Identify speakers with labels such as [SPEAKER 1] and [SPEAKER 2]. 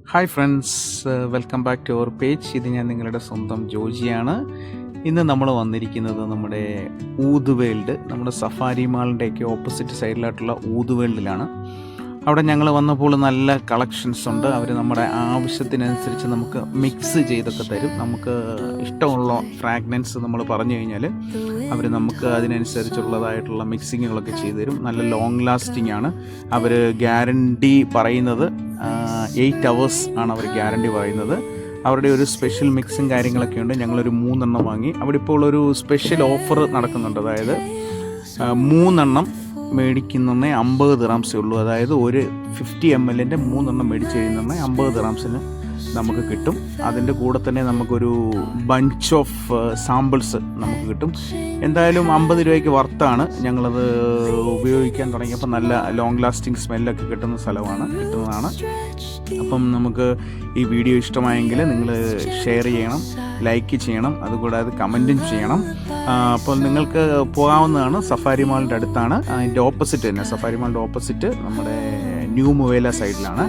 [SPEAKER 1] Hi friends, welcome back to our page. ഇത് ഞാൻ നിങ്ങളുടെ സ്വന്തം ജോജിയാണ്. ഇന്ന് നമ്മൾ വന്നിരിക്കുന്നത് നമ്മുടെ ഊത് വേൾഡ്, നമ്മുടെ സഫാരി മാളിൻ്റെയൊക്കെ ഓപ്പോസിറ്റ് സൈഡിലായിട്ടുള്ള ഊത് വേൾഡിലാണ്. അവിടെ ഞങ്ങൾ വന്നപ്പോൾ നല്ല കളക്ഷൻസ് ഉണ്ട്. അവർ നമ്മുടെ ആവശ്യത്തിനനുസരിച്ച് നമുക്ക് മിക്സ് ചെയ്തൊക്കെ തരും. നമുക്ക് ഇഷ്ടമുള്ള ഫ്രാഗ്രൻസ് നമ്മൾ പറഞ്ഞു കഴിഞ്ഞാൽ അവർ നമുക്ക് അതിനനുസരിച്ചുള്ളതായിട്ടുള്ള മിക്സിങ്ങുകളൊക്കെ ചെയ്തു തരും. നല്ല ലോങ് ലാസ്റ്റിംഗ് ആണ്. അവർ ഗ്യാരണ്ടി പറയുന്നത് 8 hours ആണ് അവർ ഗ്യാരണ്ടി പറയുന്നത്. അവരുടെ ഒരു സ്പെഷ്യൽ മിക്സും കാര്യങ്ങളൊക്കെ ഉണ്ട്. ഞങ്ങളൊരു 3 എണ്ണം വാങ്ങി. അവിടെ ഇപ്പോൾ ഒരു സ്പെഷ്യൽ ഓഫർ നടക്കുന്നുണ്ട്. അതായത് 3 എണ്ണം മേടിക്കുന്നതിന് 50 ദിർഹംസേ ഉള്ളൂ. അതായത് ഒരു 50 ml 3 എണ്ണം മേടിച്ച് കഴിയുന്ന 50 ദിർഹംസിന് നമുക്ക് കിട്ടും. അതിൻ്റെ കൂടെ തന്നെ നമുക്കൊരു ബഞ്ച് ഓഫ് സാമ്പിൾസ് നമുക്ക് കിട്ടും. എന്തായാലും 50 രൂപയ്ക്ക് വർത്താണ്. ഞങ്ങളത് ഉപയോഗിക്കാൻ തുടങ്ങിയപ്പോൾ നല്ല ലോങ് ലാസ്റ്റിംഗ് സ്മെല്ലൊക്കെ കിട്ടുന്നതാണ്. അപ്പം നമുക്ക് ഈ വീഡിയോ ഇഷ്ടമായെങ്കിൽ നിങ്ങൾ ഷെയർ ചെയ്യണം, ലൈക്ക് ചെയ്യണം, അതുകൂടാതെ കമൻറ്റും ചെയ്യണം. അപ്പോൾ നിങ്ങൾക്ക് പോകാവുന്നതാണ്. സഫാരി മാളിൻ്റെ അടുത്താണ്. അതിൻ്റെ ഓപ്പോസിറ്റ് തന്നെ, സഫാരി മാളിൻ്റെ ഓപ്പോസിറ്റ് നമ്മുടെ ന്യൂ മുവേല സൈഡിലാണ്.